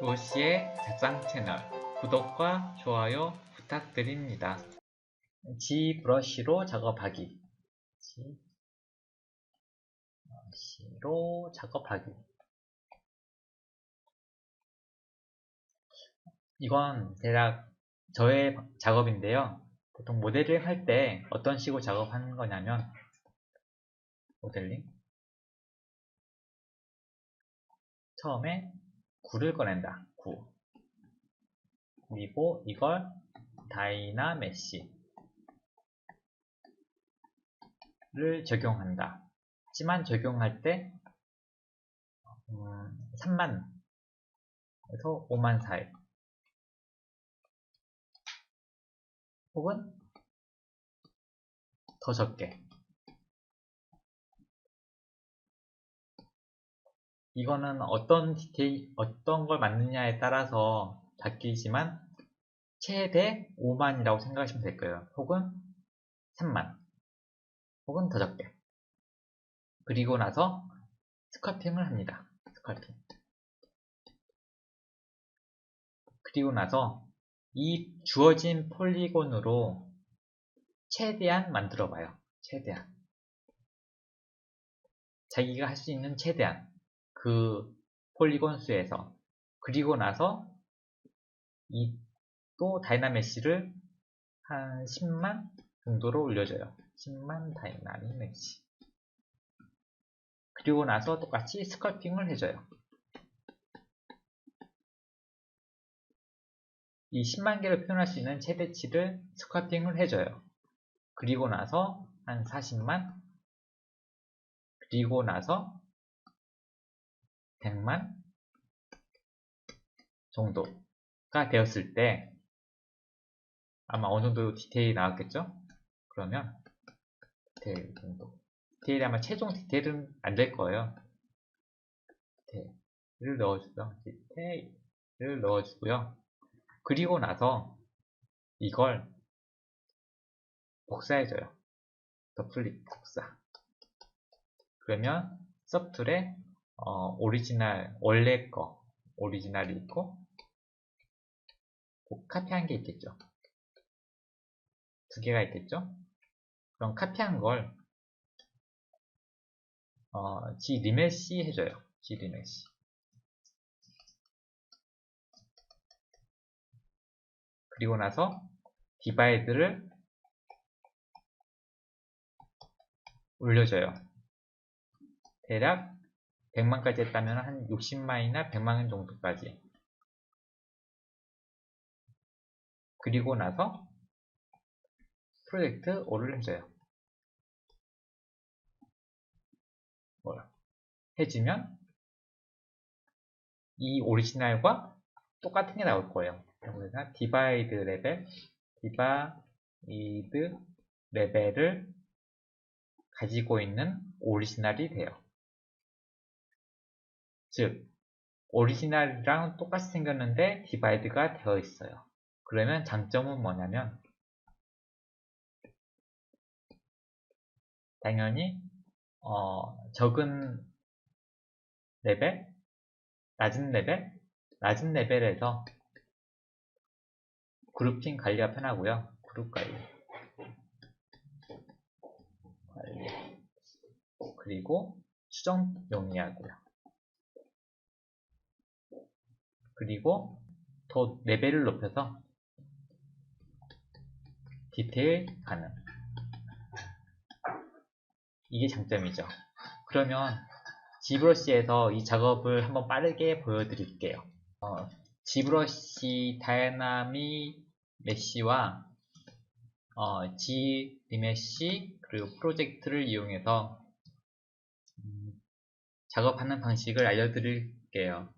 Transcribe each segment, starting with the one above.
로시의 작상 채널 구독과 좋아요 부탁드립니다. G브러쉬로 작업하기. G브러쉬로 작업하기. 이건 대략 저의 작업인데요. 보통 모델링 할 때 어떤 식으로 작업하는 거냐면, 모델링 처음에 구를 꺼낸다. 구. 그리고 이걸 다이나메시를 적용한다. 하지만 적용할 때 3만에서 5만 사이, 혹은 더 적게. 이거는 어떤 걸 만드냐에 따라서 바뀌지만 최대 5만이라고 생각하시면 될 거예요. 혹은 3만, 혹은 더 적게. 그리고 나서 스컬핑을 합니다. 스컬핑. 그리고 나서 이 주어진 폴리곤으로 최대한 만들어 봐요. 최대한. 자기가 할 수 있는 최대한. 그 폴리곤 수에서. 그리고 나서 이 또 다이나메시를 한 10만 정도로 올려줘요. 10만 다이나메시. 그리고 나서 똑같이 스컬핑을 해줘요. 이 10만 개를 표현할 수 있는 최대치를 스컬핑을 해줘요. 그리고 나서 한 40만, 그리고 나서 100만 정도가 되었을 때 아마 어느 정도 디테일이 나왔겠죠? 그러면 디테일 정도. 디테일이 아마 최종 디테일은 안 될 거예요. 디테일을 넣어주고요. 디테일을 넣어주고요. 그리고 나서 이걸 복사해줘요. 더플릭 복사. 그러면 서툴에 오리지널, 원래 거 오리지널이 있고 카피한 게 있겠죠. 두 개가 있겠죠. 그럼 카피한 걸 G리메시 해줘요. G리메시. 그리고 나서 디바이드를 올려줘요. 대략 100만까지 했다면 한 60만이나 100만 정도까지. 그리고 나서 프로젝트 올을 해줘요. 해주면 이 오리지널과 똑같은 게 나올 거예요. 그래서 디바이드 레벨을 가지고 있는 오리지널이 돼요. 즉, 오리지널이랑 똑같이 생겼는데 디바이드가 되어 있어요. 그러면 장점은 뭐냐면, 당연히 적은 레벨, 낮은 레벨에서 그룹핑 관리가 편하고요. 그룹 관리. 그리고 수정 용이하고요. 그리고 더 레벨을 높여서 디테일 가능. 이게 장점이죠. 그러면 G브러쉬에서 이 작업을 한번 빠르게 보여드릴게요. G브러쉬 다이나믹 메쉬와 G리메쉬 그리고 프로젝트를 이용해서 작업하는 방식을 알려드릴게요.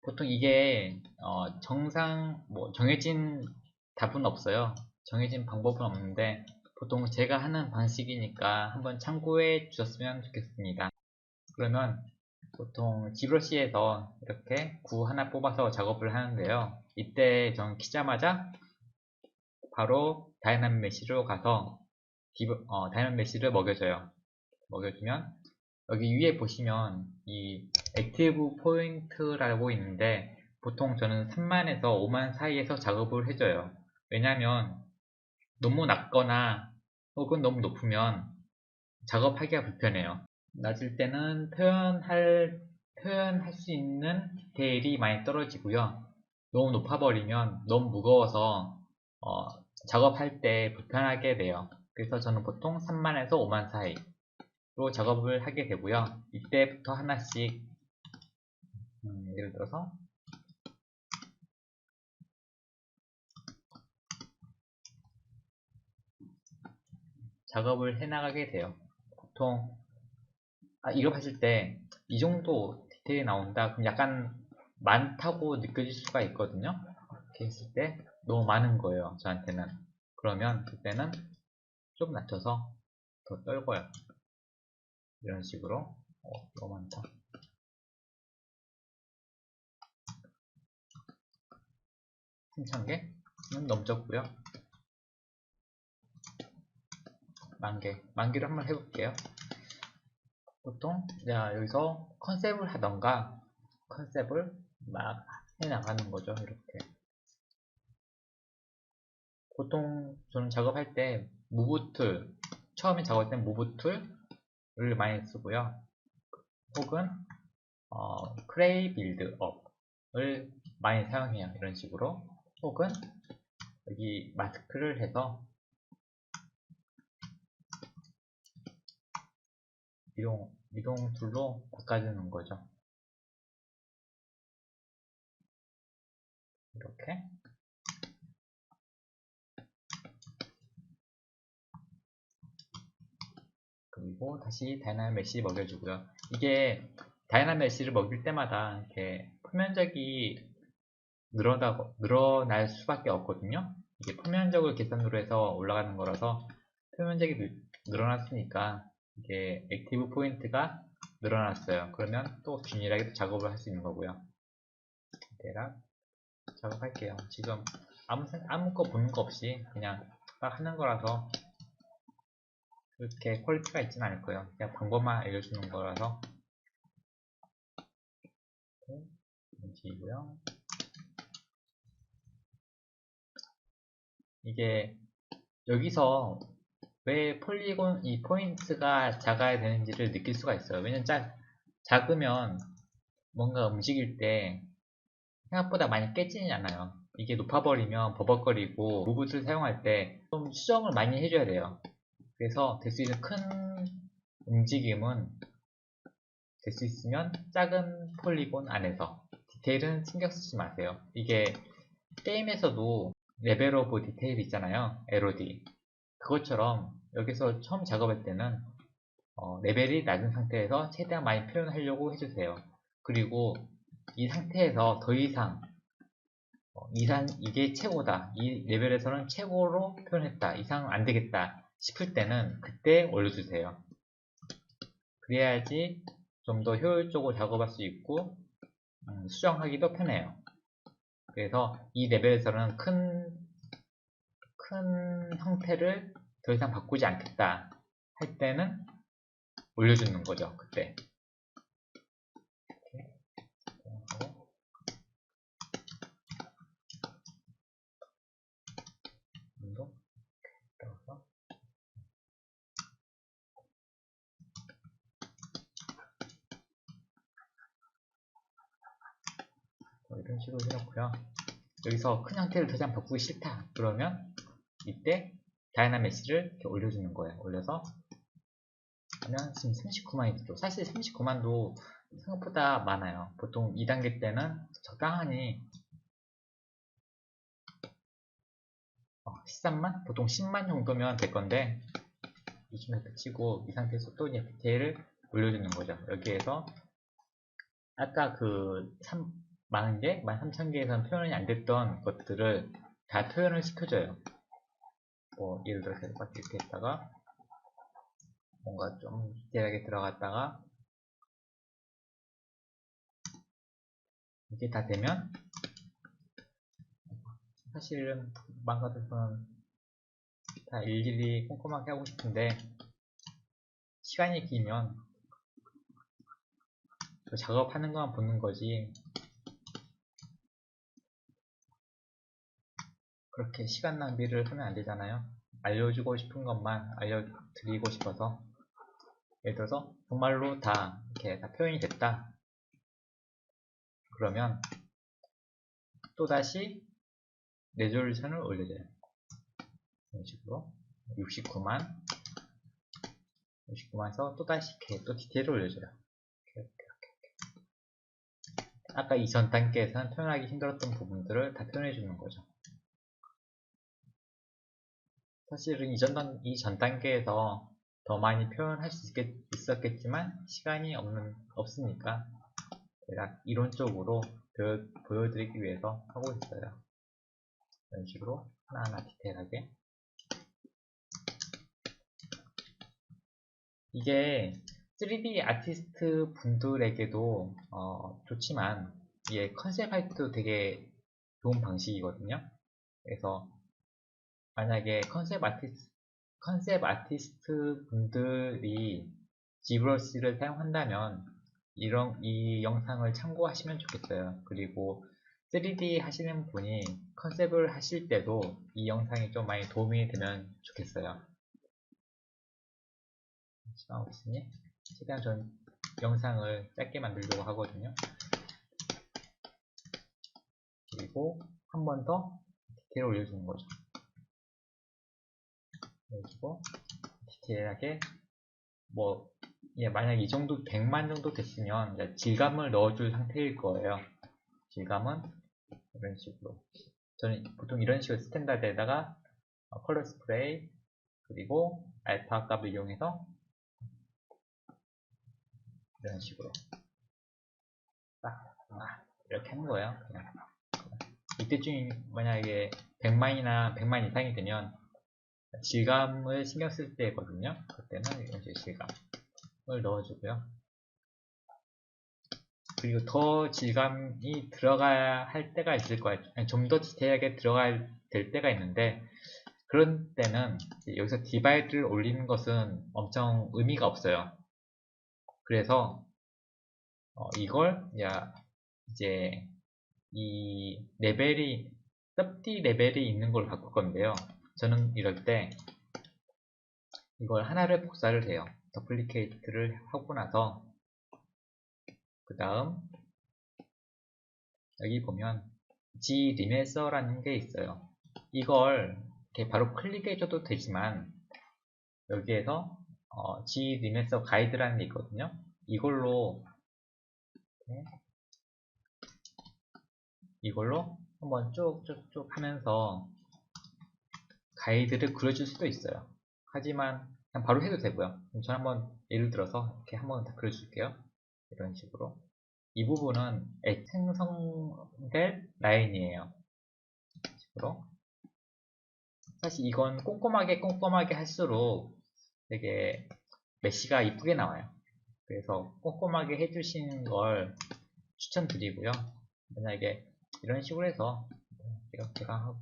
보통 이게 정해진 답은 없어요. 정해진 방법은 없는데 보통 제가 하는 방식이니까 한번 참고해 주셨으면 좋겠습니다. 그러면 보통 G브러쉬에서 이렇게 구 하나 뽑아서 작업을 하는데요. 이때 전 키자마자 바로 다이나믹 메쉬로 가서 다이나믹 메쉬를 먹여줘요. 먹여주면 여기 위에 보시면 이 액티브 포인트라고 있는데 보통 저는 3만에서 5만 사이에서 작업을 해줘요. 왜냐면 너무 낮거나 혹은 너무 높으면 작업하기가 불편해요. 낮을 때는 표현할 수 있는 디테일이 많이 떨어지고요. 너무 높아버리면 너무 무거워서 작업할 때 불편하게 돼요. 그래서 저는 보통 3만에서 5만 사이로 작업을 하게 되고요. 이때부터 하나씩 예를 들어서 작업을 해나가게 돼요. 보통 이거 봤을 때 이 정도 디테일이 나온다 그럼 약간 많다고 느껴질 수가 있거든요. 이렇게 했을 때 너무 많은 거예요, 저한테는. 그러면 그때는 좀 낮춰서 더 떨궈요. 이런 식으로. 너무 많다. 3,000개는 너무 적고요. 10,000개. 10,000개로 한번 해볼게요. 보통 여기서 컨셉을 하던가 컨셉을 막 해나가는 거죠. 이렇게. 보통 저는 작업할 때 무브 툴, 처음에 작업할 때 무브 툴을 많이 쓰고요. 혹은 크레이 빌드업을 많이 사용해요. 이런 식으로. 혹은 여기 마스크를 해서 이동 툴로 바꿔주는 거죠. 이렇게. 그리고 다시 다이나믹 메쉬 먹여주고요. 이게 다이나믹 메쉬를 먹일 때마다 이렇게 표면적이 늘어날 수밖에 없거든요. 이게 표면적을 계산으로 해서 올라가는 거라서 표면적이 늘어났으니까 이게 액티브 포인트가 늘어났어요. 그러면 또 균일하게 작업을 할 수 있는 거고요. 대략 작업할게요. 지금 아무 거 보는 거 없이 그냥 딱 하는 거라서 그렇게 퀄리티가 있진 않을 거예요. 그냥 방법만 알려주는 거라서. 이고요. 이게 여기서 왜 폴리곤 이 포인트가 작아야 되는지를 느낄 수가 있어요. 왜냐면 작으면 뭔가 움직일 때 생각보다 많이 깨지지 않아요. 이게 높아버리면 버벅거리고 무브를 사용할 때 좀 수정을 많이 해줘야 돼요. 그래서 될 수 있는 큰 움직임은 될 수 있으면 작은 폴리곤 안에서 디테일은 신경 쓰지 마세요. 이게 게임에서도 레벨 오브 디테일 있잖아요. LOD. 그것처럼 여기서 처음 작업할 때는 레벨이 낮은 상태에서 최대한 많이 표현하려고 해주세요. 그리고 이 상태에서 더 이상 이게 최고다. 이 레벨에서는 최고로 표현했다. 이상 안 되겠다 싶을 때는 그때 올려주세요. 그래야지 좀 더 효율적으로 작업할 수 있고 수정하기도 편해요. 그래서 이 레벨에서는 큰 형태를 더 이상 바꾸지 않겠다 할 때는 올려주는 거죠. 그때. 이런 식으로 해놓고요. 여기서 큰 형태를 더 이상 바꾸기 싫다 그러면 이때 다이나믹 메시를 이렇게 올려주는 거예요. 올려서 하면 지금 39만이 죠 사실 39만도 생각보다 많아요. 보통 2단계 때는 적당하니 13만? 보통 10만 정도면 될 건데 이쯤에 붙이고 이 상태에서 또 이제 디테일을 올려주는 거죠. 여기에서 아까 그 40,000개, 13,000개에서는 표현이 안 됐던 것들을 다 표현을 시켜줘요. 예를 들어서 이렇게 했다가 뭔가 좀 디테일하게 들어갔다가 이게 다 되면 사실은 망 같아서는 다 일일이 꼼꼼하게 하고 싶은데 시간이 길면 작업하는 것만 보는 거지 그렇게 시간 낭비를 하면 안 되잖아요. 알려주고 싶은 것만 알려드리고 싶어서. 예를 들어서 정말로 다 이렇게 다 표현이 됐다. 그러면 또다시 레졸루션을 올려줘요. 이런 식으로 69만에서 또다시 이렇게 또 디테일을 올려줘요. 이렇게. 아까 이 전 단계에서는 표현하기 힘들었던 부분들을 다 표현해 주는 거죠. 사실은 이 전 단계에서 더 많이 표현할 수 있었겠지만 시간이 없으니까 대략 이론적으로 보여드리기 위해서 하고 있어요. 이런 식으로 하나하나 디테일하게. 이게 3D 아티스트 분들에게도 좋지만 이게 컨셉 할 때도 되게 좋은 방식이거든요. 그래서 만약에 컨셉 아티스트 분들이 지브러시를 사용한다면 이 영상을 참고하시면 좋겠어요. 그리고 3D 하시는 분이 컨셉을 하실 때도 이 영상이 좀 많이 도움이 되면 좋겠어요. 시간 없으니 최대한 전 영상을 짧게 만들려고 하거든요. 그리고 한 번 더 디테일 올려주는 거죠. 그리고 디테일하게 만약 이 정도 100만 정도 됐으면 질감을 넣어줄 상태일 거예요. 질감은 이런 식으로. 저는 보통 이런 식으로 스탠다드에다가 컬러 스프레이 그리고 알파 값을 이용해서 이런 식으로 딱 이렇게 하는 거예요. 그냥. 이때쯤 만약에 100만이나 100만 이상이 되면 질감을 신경 쓸 때거든요. 그때는 이런 식으로 질감을 넣어주고요. 그리고 더 질감이 들어가야 할 때가 있을 거예요. 좀 더 디테일하게 들어가야 될 때가 있는데 그런 때는 여기서 디바이드를 올리는 것은 엄청 의미가 없어요. 그래서 이걸 이제 이 레벨이 섭디 레벨이 있는 걸 바꿀 건데요. 저는 이럴 때 이걸 하나를 복사를 해요. 더플리케이트를 하고 나서 그 다음 여기 보면 G 리메서라는 게 있어요. 이걸 이렇게 바로 클릭해줘도 되지만 여기에서 G 리메서 가이드라는 게 있거든요. 이걸로 한번 쭉쭉쭉 하면서 가이드를 그려줄 수도 있어요. 하지만 그냥 바로 해도 되고요. 저는 한번 예를 들어서 이렇게 한번 다 그려줄게요. 이런 식으로. 이 부분은 생성될 라인이에요. 이런 식으로. 사실 이건 꼼꼼하게 할수록 되게 메시가 이쁘게 나와요. 그래서 꼼꼼하게 해주시는 걸 추천드리고요. 만약에 이런 식으로 해서 제가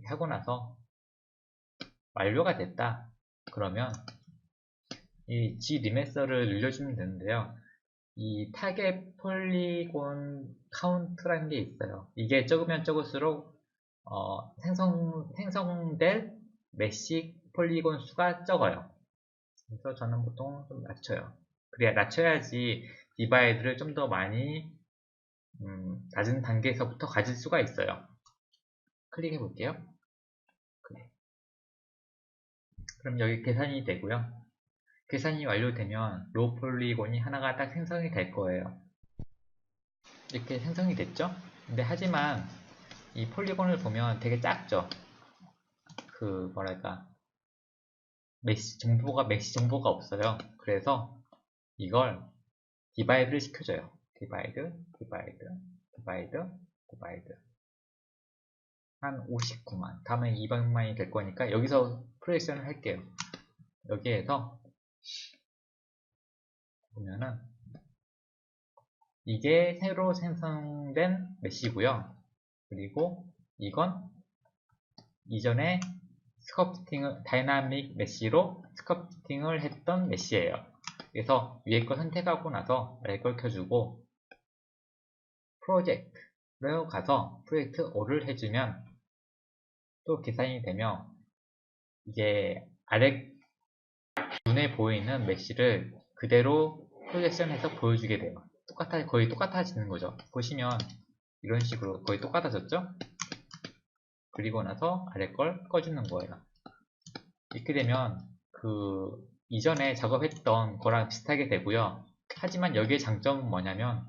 하고 나서 완료가 됐다. 그러면 이 G 리메서를 늘려주면 되는데요. 이 타겟 폴리곤 카운트라는 게 있어요. 이게 적으면 적을수록 생성될 메시 폴리곤 수가 적어요. 그래서 저는 보통 좀 낮춰요. 낮춰야지 디바이드를 좀 더 많이 낮은 단계에서부터 가질 수가 있어요. 클릭해 볼게요. 그럼 여기 계산이 되고요. 계산이 완료되면 로우 폴리곤이 하나가 딱 생성이 될 거예요. 이렇게 생성이 됐죠? 근데 하지만 이 폴리곤을 보면 되게 작죠? 메시 정보가 없어요. 그래서 이걸 디바이드를 시켜줘요. 디바이드 한 59만 다음에 200만이 될 거니까 여기서 프로젝션을 할게요. 여기에서 보면은 이게 새로 생성된 메시고요. 그리고 이건 이전에 다이나믹 메시로 스커프팅을 했던 메시예요. 그래서 위에 거 선택하고 나서 아래 걸 켜주고 프로젝트로 가서 프로젝트 5를 해주면 또 계산이 되며 이게 아래 눈에 보이는 메쉬를 그대로 프로젝션해서 보여주게 돼요. 거의 똑같아지는 거죠. 보시면 이런 식으로 거의 똑같아졌죠? 그리고 나서 아래 걸 꺼주는 거예요. 이렇게 되면 이전에 작업했던 거랑 비슷하게 되고요. 하지만 여기에 장점은 뭐냐면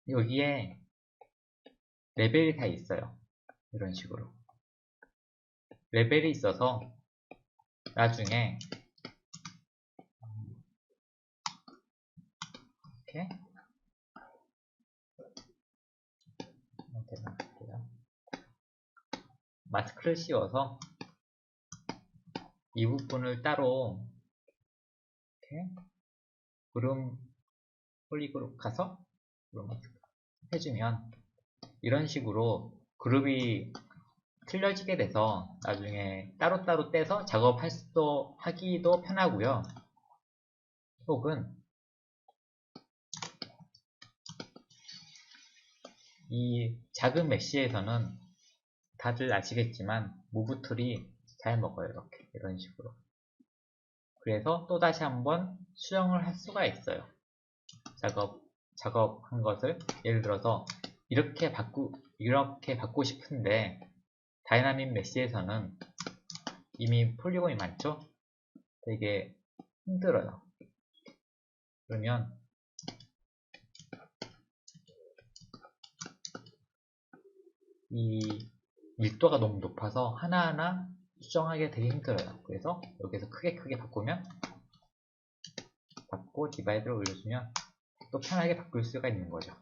여기에 레벨이 다 있어요. 이런 식으로 레벨이 있어서 나중에 이렇게 마스크를 씌워서 이 부분을 따로 이렇게 구름 폴리그룹 가서 구름 마스크 해주면 이런 식으로 그룹이 틀려지게 돼서 나중에 따로따로 떼서 하기도 편하고요. 혹은 이 작은 메쉬에서는 다들 아시겠지만 무브 툴이 잘 먹어요. 이렇게 이런 식으로. 그래서 또다시 한번 수정을 할 수가 있어요. 작업한 것을 예를 들어서 이렇게 받고 싶은데 다이나믹 메쉬에서는 이미 폴리곤이 많죠? 되게 힘들어요. 그러면 이 밀도가 너무 높아서 하나하나 수정하기가 되게 힘들어요. 그래서 여기서 크게 바꾸면 받고 디바이드를 올려주면 또 편하게 바꿀 수가 있는 거죠.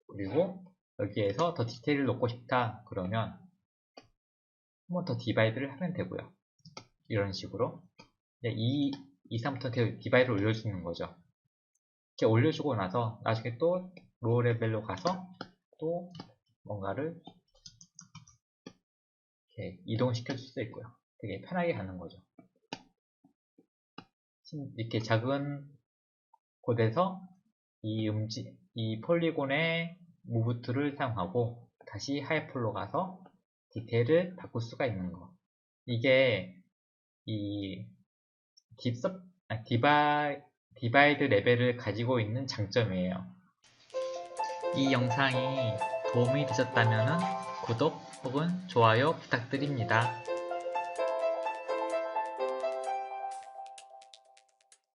그리고 여기에서 더 디테일을 넣고 싶다 그러면 한 번 더 디바이드를 하면 되고요. 이런 식으로 2, 3부터 계속 디바이드를 올려주는 거죠. 이렇게 올려주고 나서 나중에 또 로우 레벨로 가서 또 뭔가를 이렇게 이동시켜 줄 수 있고요. 되게 편하게 가는 거죠. 이렇게 작은 곳에서 이 폴리곤의 무브 툴을 사용하고 다시 하이폴로 가서 디테일을 바꿀 수가 있는 거. 이게 이 디바이드 레벨을 가지고 있는 장점이에요. 이 영상이 도움이 되셨다면 구독 혹은 좋아요 부탁드립니다.